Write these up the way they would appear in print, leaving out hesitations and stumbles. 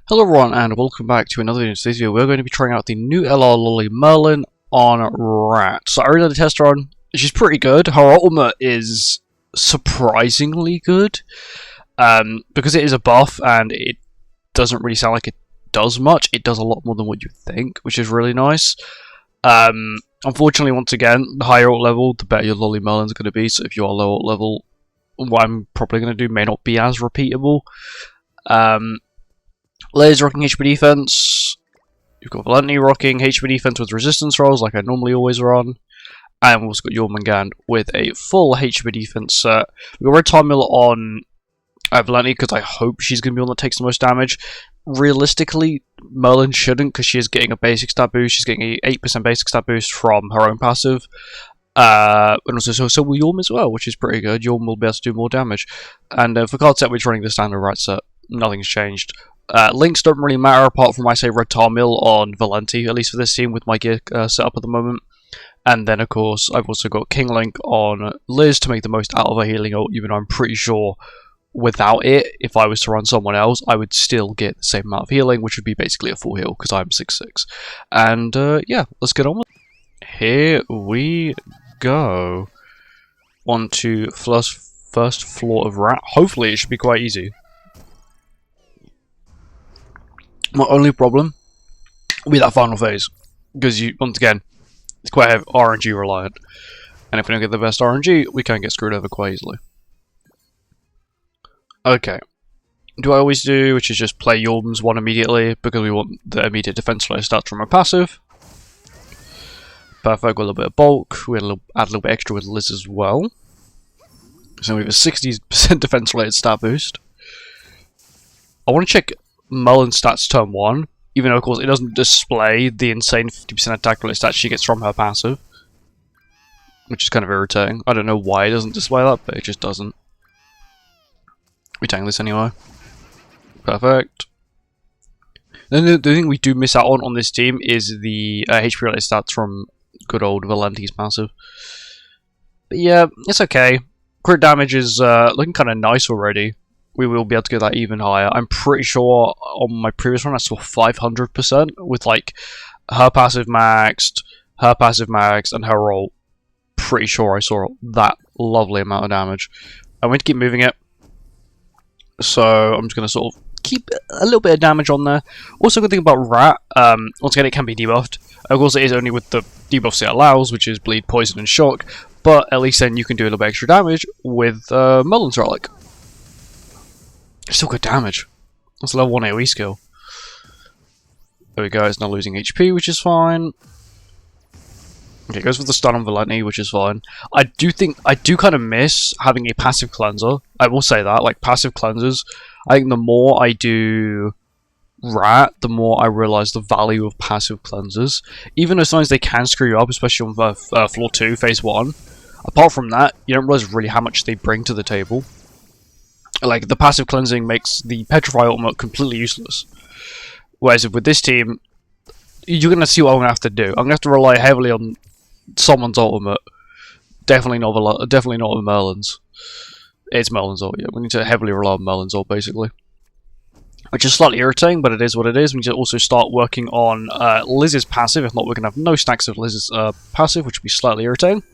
Hello everyone and welcome back to another video. In today's video we're going to be trying out the new LR Lolly Merlin on Rat. So I already did a test run. She's pretty good. Her ultimate is surprisingly good. Because it is a buff and it doesn't really sound like it does much. It does a lot more than what you think, which is really nice. Unfortunately, once again, the higher ult level, the better your Lolly Merlin's going to be. So if you are low ult level, what I'm probably going to do may not be as repeatable. Layers rocking HP defense. You've got Valenti rocking HP defense with resistance rolls like I normally always run. And we've also got Jormungand with a full HP defense set. We've got Red Tarmil on Valenti because I hope she's going to be one that takes the most damage. Realistically, Merlin shouldn't because she is getting a basic stat boost. She's getting a 8% basic stat boost from her own passive. And also so will Jorm as well, which is pretty good. Jorm will be able to do more damage. And for card set, we're running the standard right set. Nothing's changed. Links don't really matter apart from I say Red Tarmil on Valenti, at least for this team with my gear set up at the moment. And then of course I've also got King Link on Liz to make the most out of her healing ult, even though I'm pretty sure without it, if I was to run someone else, I would still get the same amount of healing, which would be basically a full heal because I'm 6'6". And yeah, let's get on with it. Here we go. On to first floor of Rat. Hopefully it should be quite easy. My only problem will be that final phase, because once again, it's quite RNG reliant, and if we don't get the best RNG, we can get screwed over quite easily. Okay, do I always do, which is just play Jorm's one immediately, because we want the immediate defense layer stats from our passive. Perfect, with a little bit of bulk, we add a little bit extra with Liz as well. So we have a 60% defense related stat boost. I want to check Merlin stats turn 1, even though of course it doesn't display the insane 50% attack related stats she gets from her passive, which is kind of irritating. I don't know why it doesn't display that, but it just doesn't. We tank this anyway. Perfect. Then the thing we do miss out on this team is the HP related stats from good old Valenti's passive. But yeah, it's okay. Crit damage is looking kind of nice already. We will be able to get that even higher. I'm pretty sure on my previous one I saw 500% with like her passive maxed, and her ult. Pretty sure I saw that lovely amount of damage. I'm going to keep moving it. So I'm just going to sort of keep a little bit of damage on there. Also, good thing about Rat, once again it can be debuffed. Of course it is only with the debuffs it allows, which is Bleed, Poison and Shock. But at least then you can do a little bit extra damage with Merlin's Relic. Still good damage. That's a level 1 AoE skill. There we go, it's not losing HP, which is fine. Okay, it goes with the stun on Valenti, which is fine. I do kind of miss having a passive cleanser. I will say that, like passive cleansers. I think the more I do Rat, the more I realise the value of passive cleansers. Even though sometimes they can screw you up, especially on floor 2, phase 1. Apart from that, you don't realise really how much they bring to the table. Like, the passive cleansing makes the Petrify ultimate completely useless. Whereas with this team, you're going to see what I'm going to have to do. I'm going to have to rely heavily on someone's ultimate. Definitely not on Merlin's. It's Merlin's ult, yeah. We need to heavily rely on Merlin's ult, basically. Which is slightly irritating, but it is what it is. We need to also start working on Liz's passive. If not, we're going to have no stacks of Liz's passive, which would be slightly irritating.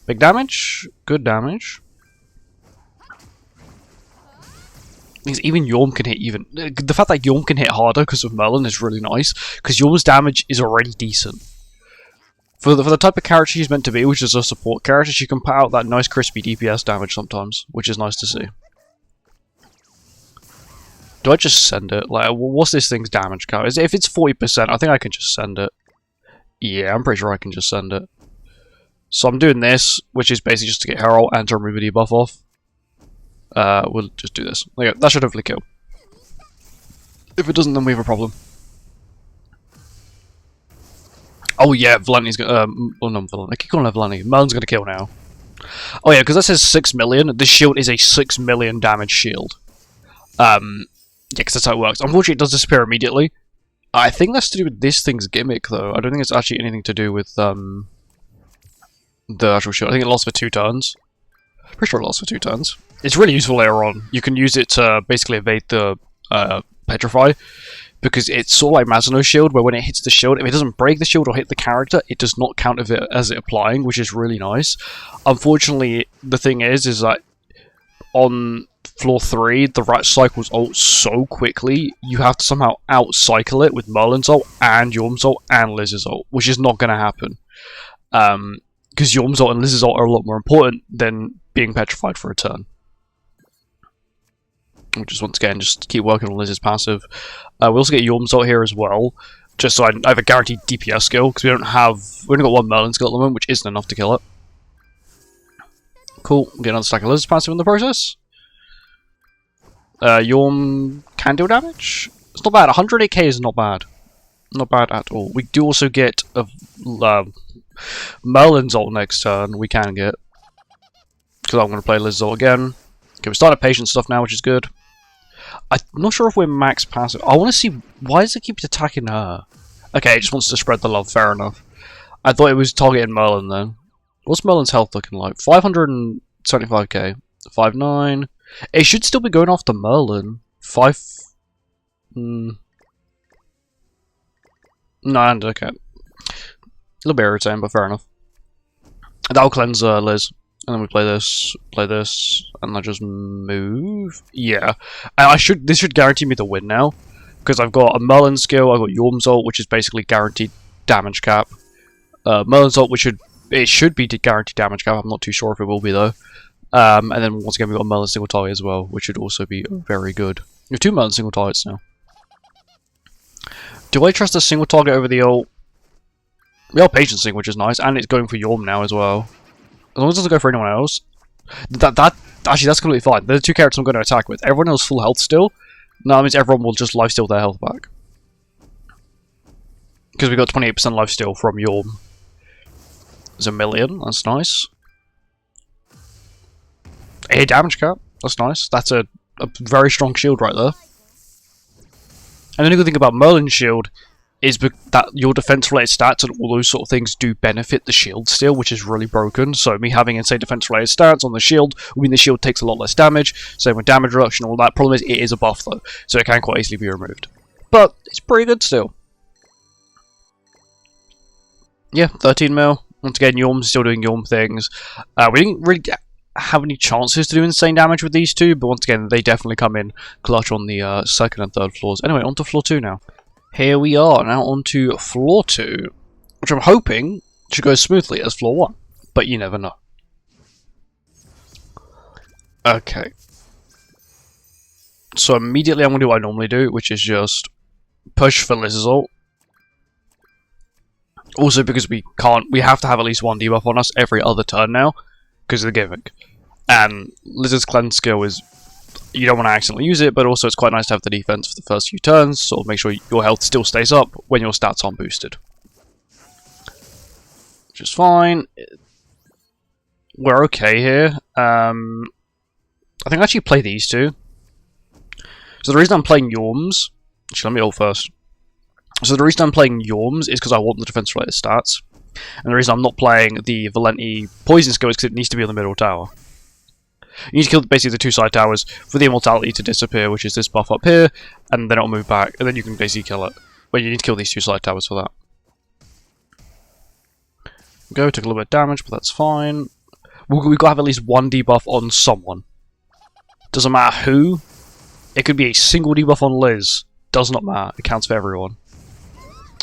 Big damage. Good damage. Because even Jorm can hit even... The fact that Jorm can hit harder because of Merlin is really nice, because Jorm's damage is already decent. For the type of character she's meant to be, which is a support character, she can put out that nice crispy DPS damage sometimes, which is nice to see. Do I just send it? Like, what's this thing's damage count? If it's 40%, I think I can just send it. Yeah, I'm pretty sure I can just send it. So I'm doing this, which is basically just to get her ult and to remove the debuff off. We'll just do this. There you go. That should hopefully kill. If it doesn't, then we have a problem. Oh yeah, Valenti's gonna... well, no, Valenti. I keep calling her Valenti. Merlin's gonna kill now. Oh yeah, because that says 6 million. This shield is a 6 million damage shield. Yeah, because that's how it works. Unfortunately, it does disappear immediately. I think that's to do with this thing's gimmick, though. I don't think it's actually anything to do with, the actual shield. I think it lasts for 2 turns. Pretty sure it lasts for 2 turns. It's really useful later on. You can use it to basically evade the Petrify, because it's sort of like Mazano's shield, where when it hits the shield, if it doesn't break the shield or hit the character, it does not count as it applying, which is really nice. Unfortunately, the thing is that on floor 3, the rat cycles ult so quickly, you have to somehow out-cycle it with Merlin's ult, and Yorm's ult, and Liz's ult, which is not going to happen. Because Yorm's ult and Liz's ult are a lot more important than being petrified for a turn. We'll just, once again, just keep working on Liz's passive. We also get Yorm's ult here as well, just so I have a guaranteed DPS skill, because we only got one Merlin skill at the moment, which isn't enough to kill it. Cool, get another stack of Liz's passive in the process. Yorm can deal damage. It's not bad. 108k is not bad. Not bad at all. We do also get a Merlin's ult next turn. We can get, because I'm going to play Liz's ult again. Okay, we started patient stuff now, which is good. I'm not sure if we're max passive. I want to see, why does it keep attacking her? Okay, it just wants to spread the love. Fair enough. I thought it was targeting Merlin then. What's Merlin's health looking like? 575k. 5'9". It should still be going after Merlin. 5... No, okay. A little bit irritating, but fair enough. That'll cleanse Liz. And then we play this, and I just move. Yeah. And this should guarantee me the win now. Because I've got a Merlin skill, I've got Yorm's ult, which is basically guaranteed damage cap. Merlin's ult, it should be guaranteed damage cap, I'm not too sure if it will be though. And then once again we've got a Merlin single target as well, which should also be very good. We have 2 Merlin single targets now. Do I trust a single target over the ult? We are patienting, which is nice, and it's going for Yorm now as well. As long as it doesn't go for anyone else. Actually, that's completely fine. They're the 2 characters I'm going to attack with. Everyone else full health still. No, that means everyone will just lifesteal their health back. Because we got 28% lifesteal from Yorm. There's a million, that's nice. A damage cap, that's nice. That's a very strong shield right there. And the only good thing about Merlin's shield is that your defense-related stats and all those sort of things do benefit the shield still, which is really broken. So me having insane defense-related stats on the shield will mean the shield takes a lot less damage, same with damage reduction and all that. Problem is, it is a buff though, so it can quite easily be removed. But it's pretty good still. Yeah, 13 mil. Once again, Yorm's still doing Yorm things. We didn't really have any chances to do insane damage with these two, but once again, they definitely come in clutch on the second and third floors. Anyway, on to floor 2 now. Here we are, now on to floor 2, which I'm hoping should go as smoothly as floor 1, but you never know. Okay. So immediately I'm going to do what I normally do, which is just push for Liz's ult. Also because we have to have at least 1 debuff on us every other turn now, because of the gimmick. And Liz's cleanse skill is, you don't want to accidentally use it, but also it's quite nice to have the defense for the first few turns, so make sure your health still stays up when your stats aren't boosted. Which is fine. We're okay here. I think I actually play these two. So the reason I'm playing Yorms... Actually, let me ult first. So the reason I'm playing Yorms is because I want the defense-related stats. And the reason I'm not playing the Valenti poison skill is because it needs to be on the middle tower. You need to kill basically the 2 side towers for the immortality to disappear, which is this buff up here, and then it'll move back, and then you can basically kill it. But you need to kill these 2 side towers for that. Go, took a little bit of damage, but that's fine. We've got to have at least 1 debuff on someone. Doesn't matter who. It could be a single debuff on Liz. Does not matter. It counts for everyone.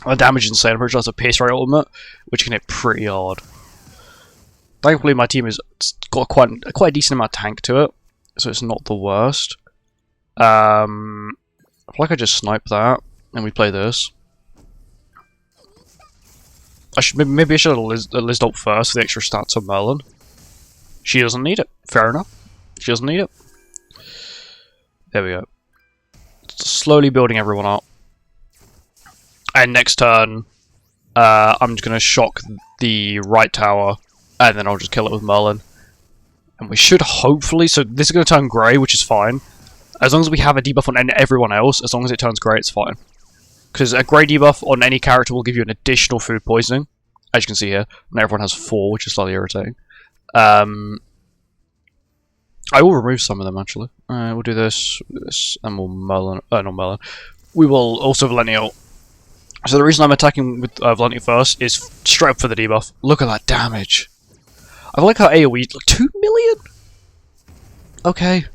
The damage is insane. I'm pretty sure that's a Pierce Ray ultimate, which can hit pretty hard. Thankfully, my team has got quite a decent amount of tank to it, so it's not the worst. I feel like I just snipe that, and we play this. Maybe I should have Liz ult first for the extra stats on Merlin. She doesn't need it. Fair enough. She doesn't need it. There we go. Slowly building everyone up. And next turn, I'm just going to shock the right tower, and then I'll just kill it with Merlin. And we should hopefully... So this is going to turn grey, which is fine. As long as we have a debuff on everyone else, as long as it turns grey, it's fine. Because a grey debuff on any character will give you an additional food poisoning. As you can see here. And everyone has 4, which is slightly irritating. I I will remove some of them actually. We'll do this, and we'll Merlin. Not Merlin. We will also Valential. So the reason I'm attacking with Valential first is straight up for the debuff. Look at that damage. I like how AoE, like 2 million? Okay.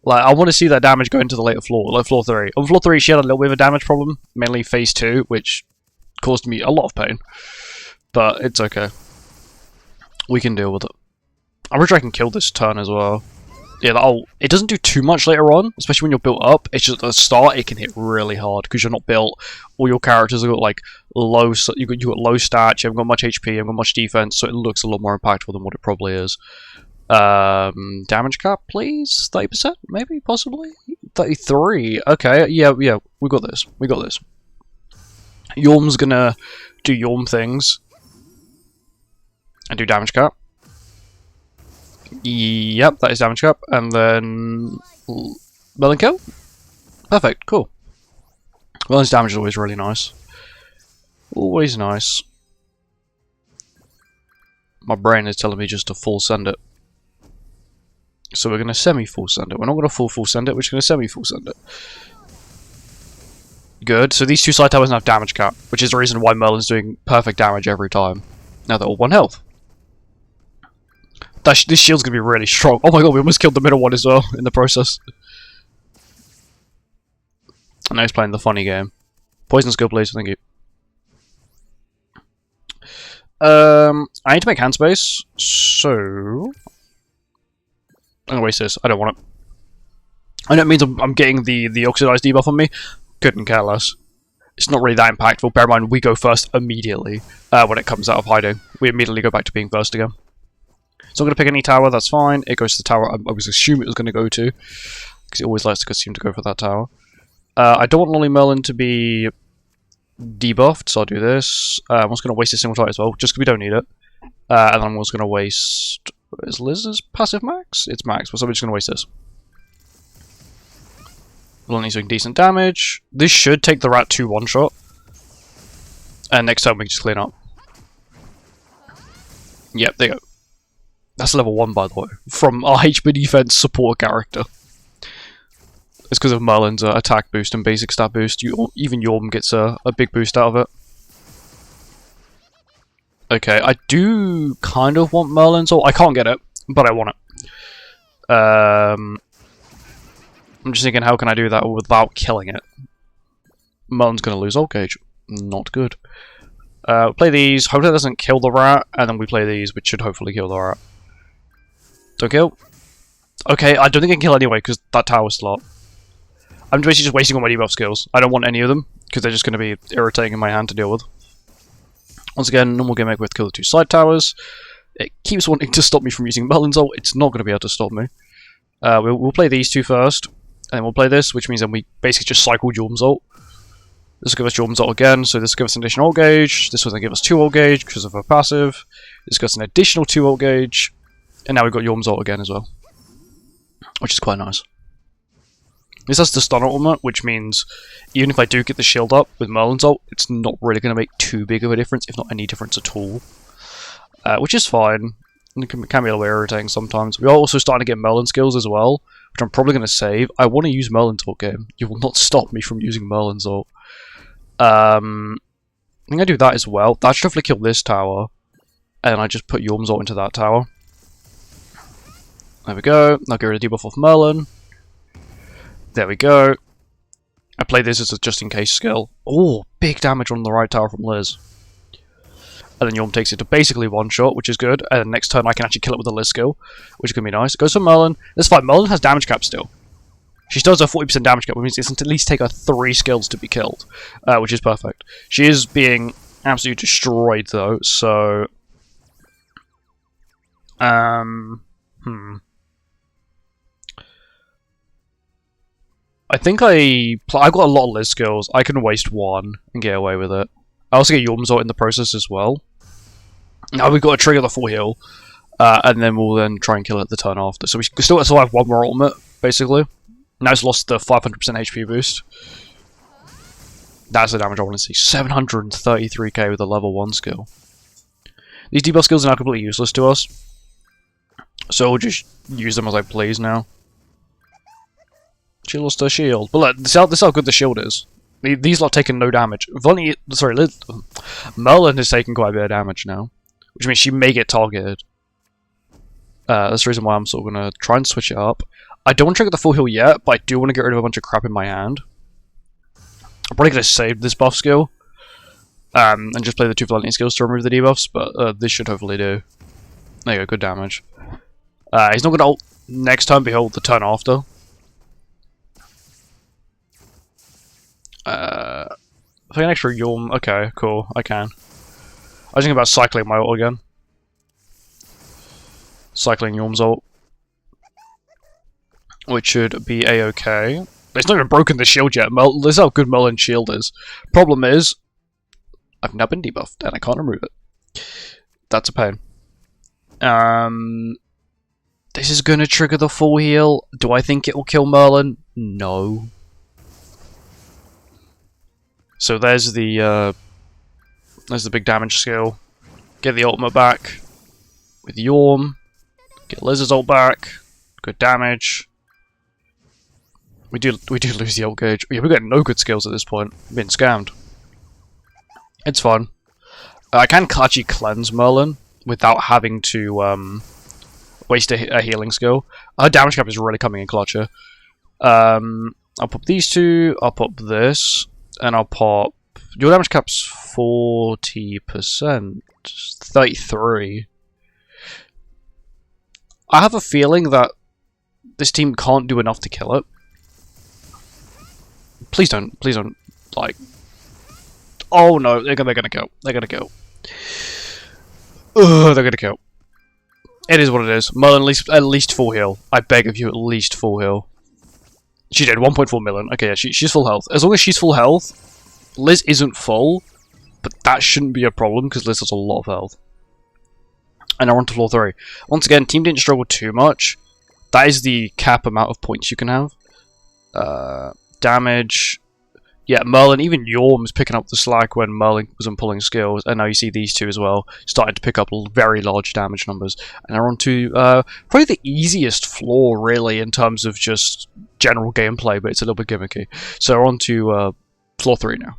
Like, I want to see that damage go into the later floor, like floor 3. On floor 3 she had a little bit of a damage problem, mainly phase 2, which caused me a lot of pain. But it's okay. We can deal with it. I'm pretty sure I can kill this turn as well. Yeah, it doesn't do too much later on, especially when you're built up. It's just at the start it can hit really hard because you're not built. All your characters have got like low. You got low stats. You haven't got much HP. You haven't got much defense, so it looks a lot more impactful than what it probably is. Damage cap, please. 30%, maybe, possibly. 33. Okay, yeah. We got this. We got this. Yorm's gonna do Yorm things and do damage cap. Yep, that is damage cap, and then Merlin kill. Perfect, cool. Merlin's damage is always really nice. Always nice. My brain is telling me just to full send it. So we're going to semi-full send it. We're not going to full send it, we're just going to semi-full send it. Good, so these two side towers have damage cap, which is the reason why Merlin's doing perfect damage every time. Now they're all 1 health. This shield's going to be really strong. Oh my god, we almost killed the middle one as well in the process. And now he's playing the funny game. Poison skill, please, thank you. I need to make hand space, so I'm gonna waste this. I don't want it. I know it means I'm getting the oxidized debuff on me. Couldn't care less. It's not really that impactful. Bear in mind, we go first immediately when it comes out of hiding. We immediately go back to being first again. So I'm gonna pick any tower. That's fine. It goes to the tower I was assuming it was gonna go to, because it always likes to assume to go for that tower. I don't want Lolly Merlin to be debuffed, so I'll do this. I'm also going to waste a single target as well, just because we don't need it. And then I'm also going to waste... Is Liz's passive max? It's max, so we're just going to waste this. Lolly's doing decent damage. This should take the rat 2 one-shot. And next time we can just clean up. Yep, there you go. That's level 1, by the way. From our HP defense support character. It's because of Merlin's attack boost and basic stat boost. Even Yorm gets a big boost out of it. Okay, I do kind of want Merlin's ult. I can't get it, but I want it. I'm just thinking, how can I do that without killing it? Merlin's going to lose ult gauge. Not good. Play these. Hopefully that doesn't kill the rat, and then we play these, which should hopefully kill the rat. Don't kill. Okay, I don't think I can kill anyway, because that tower's still up. I'm basically just wasting all my debuff skills. I don't want any of them, because they're just going to be irritating in my hand to deal with. Once again, normal gimmick with kill the 2 side towers. It keeps wanting to stop me from using Merlin's ult. It's not going to be able to stop me. We'll play these 2 first, and then we'll play this, which means then we basically just cycle Jorm's ult. This will give us Jorm's ult again, so this will give us an additional ult gauge. This will then give us 2 ult gauge because of her passive. This gives us an additional 2 ult gauge. And now we've got Jorm's ult again as well, which is quite nice. This has the stun ultimate, which means even if I do get the shield up with Merlin's ult, it's not really going to make too big of a difference, if not any difference at all. Which is fine. It can be a little bit irritating sometimes. We are also starting to get Merlin skills as well, which I'm probably going to save. I want to use Merlin's ult game. You will not stop me from using Merlin's ult. I think I do that as well. That should hopefully kill this tower. And I just put Yorm's ult into that tower. There we go. Now get rid of the debuff off Merlin. There we go. I play this as a just-in-case skill. Oh, big damage on the right tower from Liz. And then Yorm takes it to basically one-shot, which is good. And then next turn I can actually kill it with a Liz skill, which is going to be nice. It goes for Merlin. That's fine. Merlin has damage cap still. She still has a 40% damage cap, which means it's at least take her 3 skills to be killed, which is perfect. She is being absolutely destroyed, though, so... I think I've got a lot of Liz skills. I can waste 1 and get away with it. I also get Yorm's ult in the process as well. Now we've got to trigger the full heal, and then we'll then try and kill it the turn after. So we still have 1 more ultimate, basically. Now it's lost the 500% HP boost. That's the damage I want to see. 733k with a level 1 skill. These debuff skills are now completely useless to us. So we'll just use them as I please now. She lost her shield. But look, this is how good the shield is. These lot taking no damage. Merlin has taken quite a bit of damage now. Which means she may get targeted. That's the reason why I'm sort of going to try and switch it up. I don't want to trigger the full heal yet, but I do want to get rid of a bunch of crap in my hand. I'm probably going to save this buff skill. And just play the 2 lightning skills to remove the debuffs, but this should hopefully do. There you go, good damage. He's not going to ult next turn, but he'll ult the turn after. If I get an extra Yorm, okay, cool, I can. I was thinking about cycling my ult again. Cycling Yorm's ult. Which should be a-okay. It's not even broken the shield yet. This is how good Merlin's shield is. Problem is, I've now been debuffed, and I can't remove it. That's a pain. This is gonna trigger the full heal. Do I think it will kill Merlin? No. So there's the big damage skill. Get the ultimate back with Yorm. Get Liz's ult back. Good damage. We do lose the ult gauge. Yeah, we're getting no good skills at this point. We're being scammed. It's fun. I can actually cleanse Merlin without having to waste a healing skill. Her damage cap is really coming in clutch here. I'll pop these two. I'll pop this. And I'll pop... Your damage cap's 40%. 33. I have a feeling that this team can't do enough to kill it. Please don't, like... Oh no, they're gonna kill. They're gonna kill. Ugh, they're gonna kill. It is what it is. Merlin, at least full heal. I beg of you, at least full heal. She did 1.4 million. Okay, yeah, she's full health. As long as she's full health, Liz isn't full, but that shouldn't be a problem because Liz has a lot of health. And now we're on to floor 3. Once again, team didn't struggle too much. That is the cap amount of points you can have. Damage. Yeah, Merlin, even Yorm is picking up the slack when Merlin wasn't pulling skills, and now you see these two as well, starting to pick up very large damage numbers. And now we're on to probably the easiest floor, really, in terms of just general gameplay, but it's a little bit gimmicky. So we're on to floor 3 now.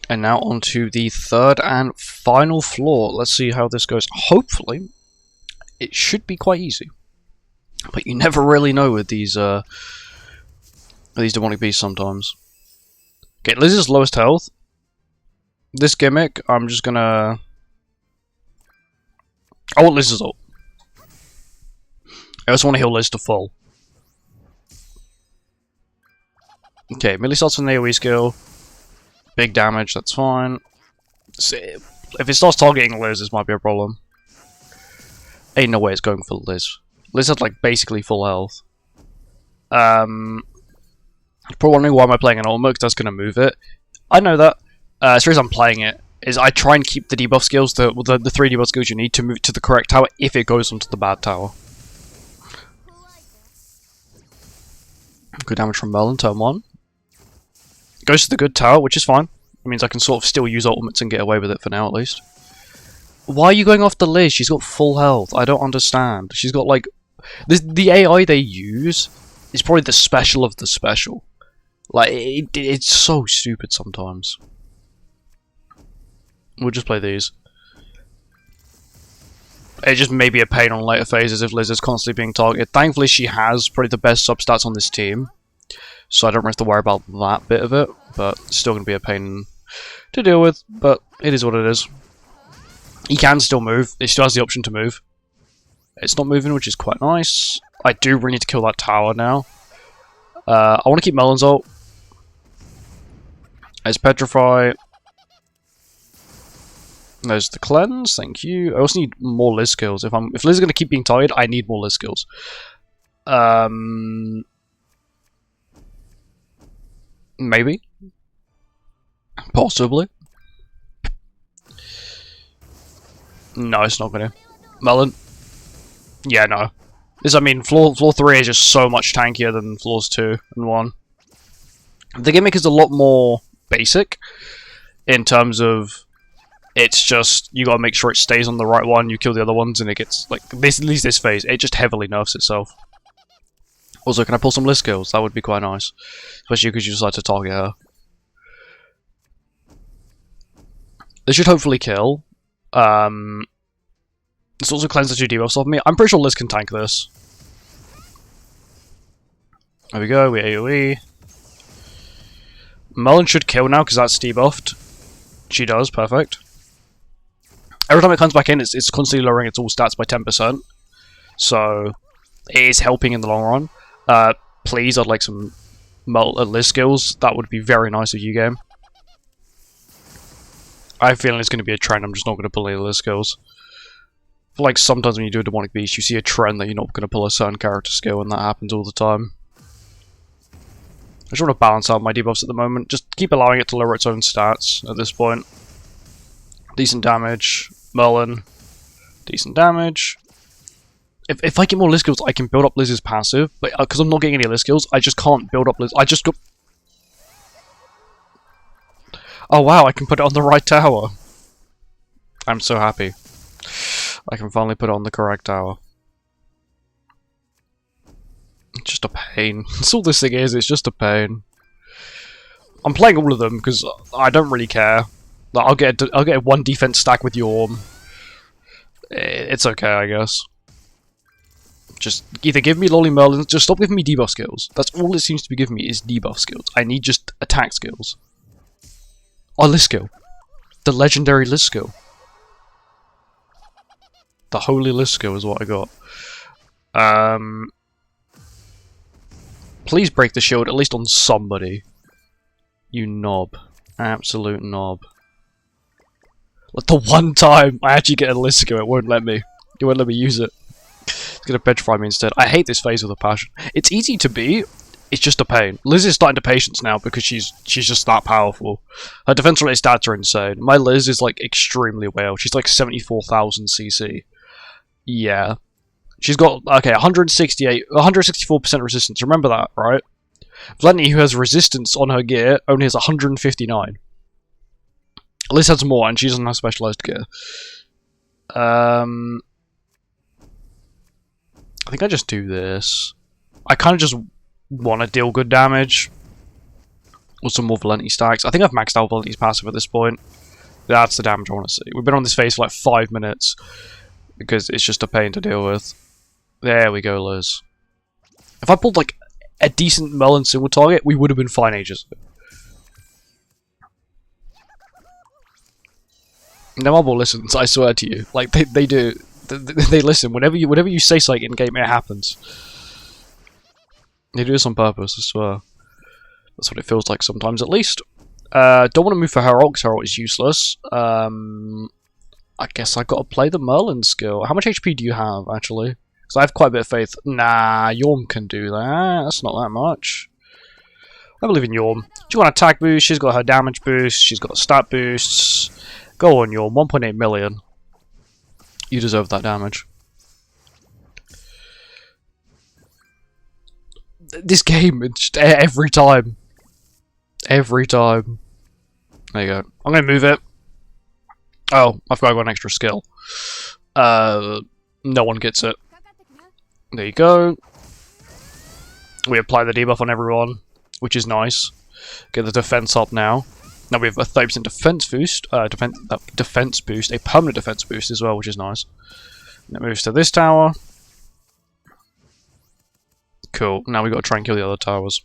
And now on to the third and final floor. Let's see how this goes. Hopefully, it should be quite easy. But you never really know with these demonic beasts sometimes. Okay, Liz is lowest health. This gimmick, I'm just gonna... I want Liz's ult. I also want to heal Liz to full. Okay, melee starts with an AoE skill. Big damage, that's fine. So if it starts targeting Liz, this might be a problem. Ain't no way it's going for Liz. Liz had, like, basically full health. You're probably wondering why am I playing an ultimate, because that's going to move it. I know that. As far as I'm playing it, is I try and keep the debuff skills, the 3 debuff skills you need to move to the correct tower if it goes onto the bad tower. Good damage from Merlin, turn 1. Goes to the good tower, which is fine. It means I can sort of still use ultimates and get away with it for now, at least. Why are you going after Liz? She's got full health. I don't understand. She's got, like... The AI they use is probably the special of the special. Like, it's so stupid sometimes. We'll just play these. It just may be a pain on later phases if Liz is constantly being targeted. Thankfully, she has probably the best substats on this team. So I don't have to worry about that bit of it. But it's still going to be a pain to deal with. But it is what it is. He can still move. He still has the option to move. It's not moving, which is quite nice. I do really need to kill that tower now. I want to keep Merlin's ult. There's Petrify. There's the cleanse, thank you. I also need more Liz skills. If Liz is going to keep being tired, I need more Liz skills. Maybe. Possibly. No, it's not going to. Merlin. Yeah, no. I mean, floor 3 is just so much tankier than floors 2 and 1. The gimmick is a lot more basic in terms of It's just, you gotta make sure it stays on the right one, you kill the other ones, and it gets, like, this, at least this phase, it just heavily nerfs itself. Also, can I pull some Liz skills? That would be quite nice. Especially because you decide to target her. This should hopefully kill. This also cleanses 2 debuffs off me. I'm pretty sure Liz can tank this. There we go, we AoE. Merlin should kill now because that's debuffed. She does, perfect. Every time it comes back in, it's constantly lowering its all stats by 10%. So, it is helping in the long run. Please, I'd like some Liz skills. That would be very nice of you, game. I have a feeling it's going to be a trend. I'm just not going to pull any Liz skills. I feel like sometimes when you do a Demonic Beast, you see a trend that you're not going to pull a certain character skill, and that happens all the time. I just want to balance out my debuffs at the moment. Just keep allowing it to lower its own stats at this point. Decent damage. Merlin. Decent damage. If I get more Liz skills, I can build up Liz's passive. But because I'm not getting any Liz skills, I just can't build up Liz. I just got... Oh wow, I can put it on the right tower. I'm so happy. I can finally put it on the correct tower. It's just a pain. That's all this thing is, it's just a pain. I'm playing all of them because I don't really care. Like, I'll get 1 defense stack with Yorm. It's okay, I guess. Just either give me Lolly Merlin, just stop giving me debuff skills. That's all it seems to be giving me is debuff skills. I need just attack skills. Oh, Liz skill. The legendary Liz skill. The holy Liz skill is what I got. Please break the shield, at least on somebody. You knob. Absolute knob. Like, the one time I actually get a Liz skill, it won't let me. It won't let me use it. It's gonna petrify me instead. I hate this phase with a passion. It's easy to beat, it's just a pain. Liz is starting to patience now because she's just that powerful. Her defense related stats are insane. My Liz is like extremely well. She's like 74,000 CC. Yeah. She's got, okay, 164% resistance. Remember that, right? Valenti, who has resistance on her gear, only has 159. Liz has more, and she doesn't have specialized gear. I think I just do this. I kind of just want to deal good damage. Or some more Valenti stacks. I think I've maxed out Valenti's passive at this point. That's the damage I want to see. We've been on this phase for like 5 minutes. Because it's just a pain to deal with. There we go, Liz. If I pulled like a decent Merlin single target, we would have been fine ages ago. The Marble listens, I swear to you. Like, they do. They listen. Whenever you say something in game, it happens. They do this on purpose, I swear. That's what it feels like sometimes, at least. Don't want to move for Herald, because Herald is useless. I guess I gotta play the Merlin skill. How much HP do you have, actually? Because I have quite a bit of faith. Nah, Yorm can do that. That's not that much. I believe in Yorm. She got an attack boost, she's got her damage boost, she's got stat boosts. Go on, Yorm. 1.8 million. You deserve that damage. This game, it's just every time. Every time. There you go. I'm gonna move it. Oh, I've got an extra skill. No one gets it. There you go. We apply the debuff on everyone, which is nice. Get the defense up now. Now we have a 30% defense boost, defense boost, a permanent defense boost as well, which is nice. And it moves to this tower. Cool. Now we've got to try and kill the other towers.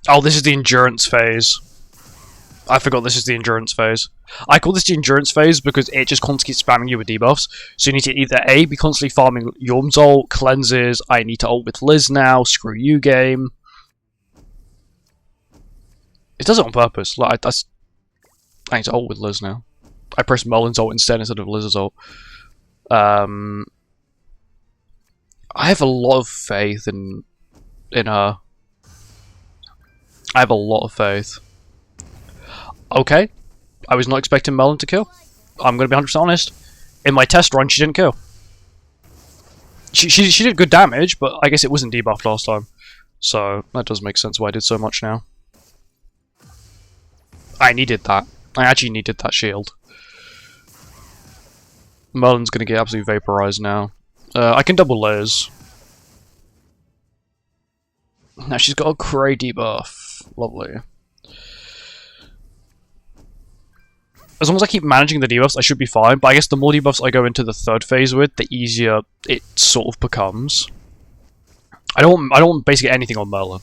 Oh, this is the endurance phase. I forgot this is the endurance phase. I call this the endurance phase because it just constantly keeps spamming you with debuffs. So you need to either A, be constantly farming Yorm's ult, cleanses, I need to ult with Liz now, screw you game. It does it on purpose. Like, I need to ult with Liz now. I press Merlin's ult instead of Liz's ult. I have a lot of faith in her. I have a lot of faith. Okay, I was not expecting Merlin to kill. I'm going to be 100% honest. In my test run, she didn't kill. She did good damage, but I guess it wasn't debuffed last time. So, that does make sense why I did so much now. I needed that. I actually needed that shield. Merlin's gonna get absolutely vaporized now. I can double Liz. Now she's got a Cray debuff. Lovely. As long as I keep managing the debuffs, I should be fine, but I guess the more debuffs I go into the third phase with, the easier it sort of becomes. I don't want basically anything on Merlin.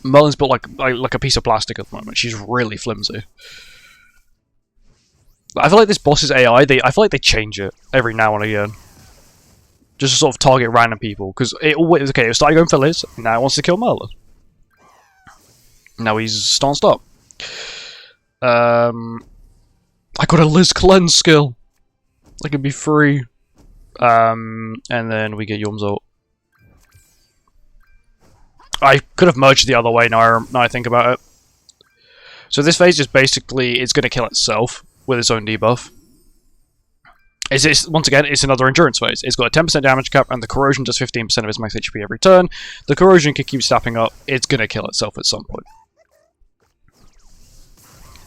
Merlin's built like a piece of plastic at the moment. She's really flimsy. I feel like this boss's AI, I feel like they change it every now and again. Just to sort of target random people, because it always, okay, it started going for Liz, now it wants to kill Merlin. Now he's stanced up. I got a Liz cleanse skill. I can be free. And then we get Yorm's ult. I could have merged the other way now I think about it. So this phase is basically, it's going to kill itself with its own debuff. Once again, it's another endurance phase. It's got a 10% damage cap, and the corrosion does 15% of its max HP every turn. The corrosion can keep stepping up. It's going to kill itself at some point.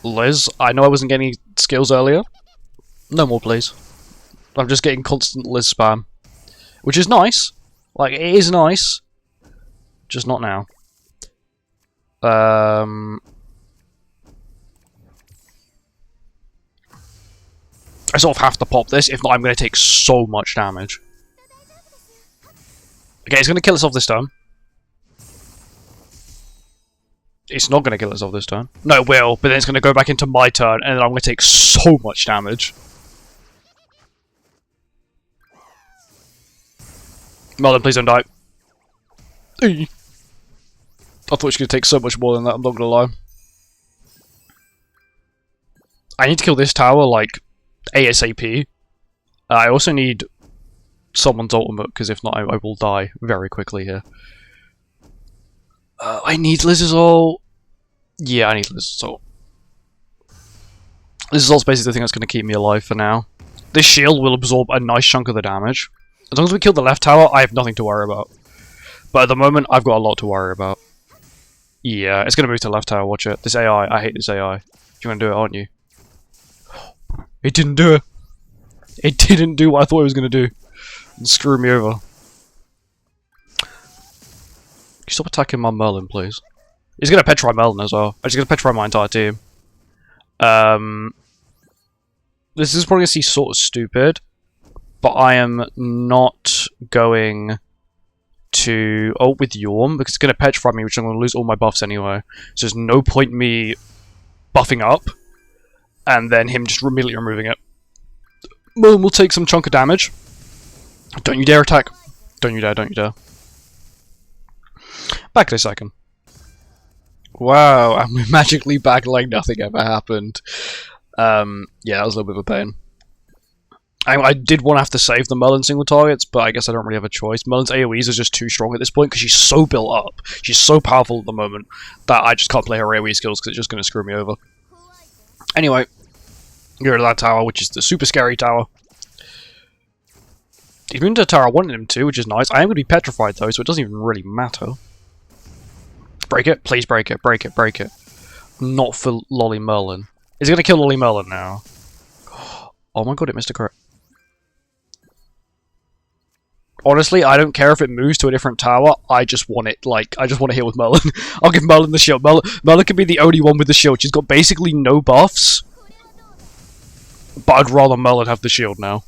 Liz, I know I wasn't getting skills earlier. No more, please. I'm just getting constant Liz spam. Which is nice. Like, it is nice. Just not now. I sort of have to pop this, if not I'm going to take so much damage. Okay, it's going to kill itself this turn. It's not going to kill itself this turn. No, it will, but then it's going to go back into my turn, and then I'm going to take so much damage. Merlin, please don't die. I thought she was going to take so much more than that, I'm not going to lie. I need to kill this tower, like, ASAP. I also need someone's ultimate, because if not, I will die very quickly here. I need Liz's ult. Yeah, I need Liz's ult. Liz's ult's basically the thing that's going to keep me alive for now. This shield will absorb a nice chunk of the damage. As long as we kill the left tower, I have nothing to worry about. But at the moment, I've got a lot to worry about. Yeah, it's going to move to the left tower, watch it. This AI, I hate this AI. You're going to do it, aren't you? It didn't do it. It didn't do what I thought it was going to do. And screw me over. Can you stop attacking my Merlin, please? He's going to petrify Merlin as well. He's going to petrify my entire team. This is probably going to seem sort of stupid, but I am not going to ult with Yorm, because it's going to petrify me, which I'm going to lose all my buffs anyway. So there's no point me buffing up, and then him just immediately removing it. Merlin will take some chunk of damage. Don't you dare attack. Don't you dare, don't you dare. Back in a second. Wow, and we're magically back like nothing ever happened. Yeah, that was a little bit of a pain. I did want to have to save the Merlin single targets, but I guess I don't really have a choice. Merlin's AoEs are just too strong at this point, because she's so built up. She's so powerful at the moment, that I just can't play her AoE skills, because it's just going to screw me over. Anyway, get rid of that tower, which is the super scary tower. He's moved to the tower I wanted him to, which is nice. I am going to be petrified though, so it doesn't even really matter. Break it? Please break it, break it, break it. Not for Lolly Merlin. Is he going to kill Lolly Merlin now? Oh my god, it missed a crit. Honestly, I don't care if it moves to a different tower. I just want it, like, I just want to hit with Merlin. I'll give Merlin the shield. Merlin can be the only one with the shield. She's got basically no buffs. But I'd rather Merlin have the shield now.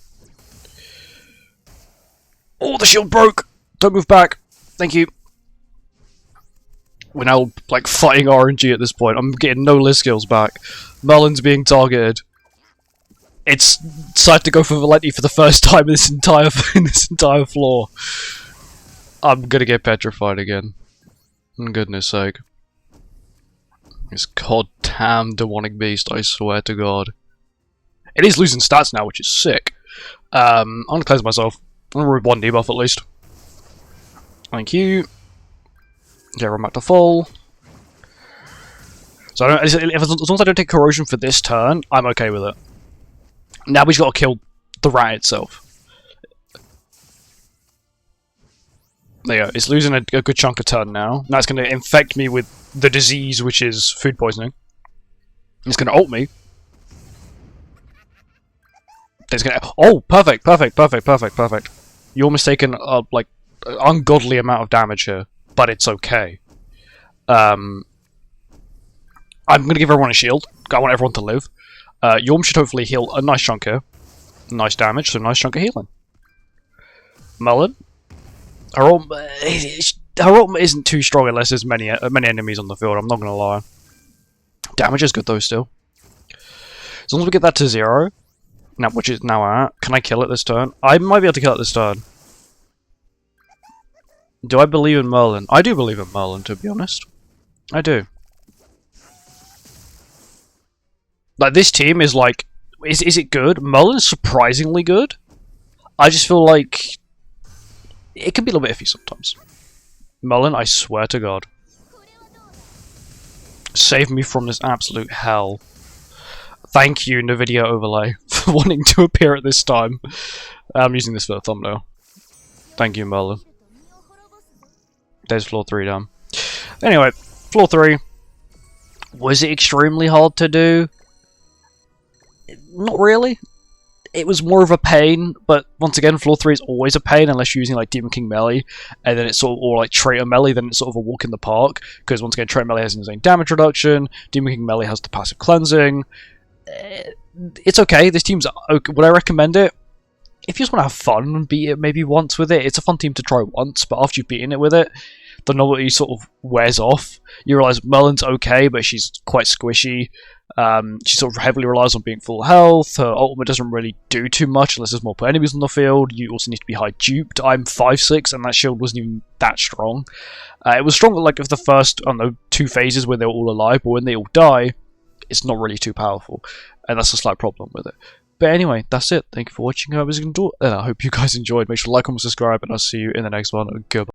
Oh, the shield broke! Don't move back. Thank you. We're now, like, fighting RNG at this point. I'm getting no Liz skills back. Merlin's being targeted. It's decided to go for Valenti for the first time in this entire floor. I'm gonna get petrified again. For goodness sake. This goddamn demonic beast, I swear to god. It is losing stats now, which is sick. I'm gonna cleanse myself. I'm gonna remove one debuff at least. Thank you. Okay, run back to full. So as long as I don't take corrosion for this turn, I'm okay with it. Now we've got to kill the rat itself. There you go. It's losing a good chunk of turn now. Now it's going to infect me with the disease, which is food poisoning. It's gonna ult me. It's gonna. Oh, perfect, perfect, perfect, perfect, perfect. You're mistaken, like, ungodly amount of damage here, but it's okay. I'm gonna give everyone a shield. I want everyone to live. Yorm should hopefully heal a nice chunk here. Nice damage, so nice chunk of healing. Merlin. Her ult isn't too strong unless there's many enemies on the field, I'm not gonna lie. Damage is good though still. As long as we get that to 0, now which is now at, can I kill it this turn? I might be able to kill it this turn. Do I believe in Merlin? I do believe in Merlin, to be honest. I do. Like, this team is like... Is it good? Merlin's surprisingly good. I just feel like... It can be a little bit iffy sometimes. Merlin, I swear to God. Save me from this absolute hell. Thank you, NVIDIA Overlay, for wanting to appear at this time. I'm using this for a thumbnail. Thank you, Merlin. There's floor 3 down. Anyway, floor 3. Was it extremely hard to do? Not really. It was more of a pain, but once again, floor 3 is always a pain unless you're using like Demon King melee, and then it's sort of, or like Traitor melee, then it's sort of a walk in the park, because once again, Traitor melee has insane damage reduction, Demon King melee has the passive cleansing. It's okay, this team's okay. Would I recommend it? If you just want to have fun and beat it maybe once with it, it's a fun team to try once, but after you've beaten it with it, the novelty sort of wears off. You realise Merlin's okay, but she's quite squishy. She sort of heavily relies on being full health. Her ultimate doesn't really do too much unless there's more enemies on the field. You also need to be high duped. I'm 5'6", and that shield wasn't even that strong. It was strong like of the first, I don't know, 2 phases where they were all alive, but when they all die, it's not really too powerful. And that's a slight problem with it. But anyway, that's it. Thank you for watching. I hope you guys enjoyed. Make sure to like, comment, subscribe, and I'll see you in the next one. Goodbye.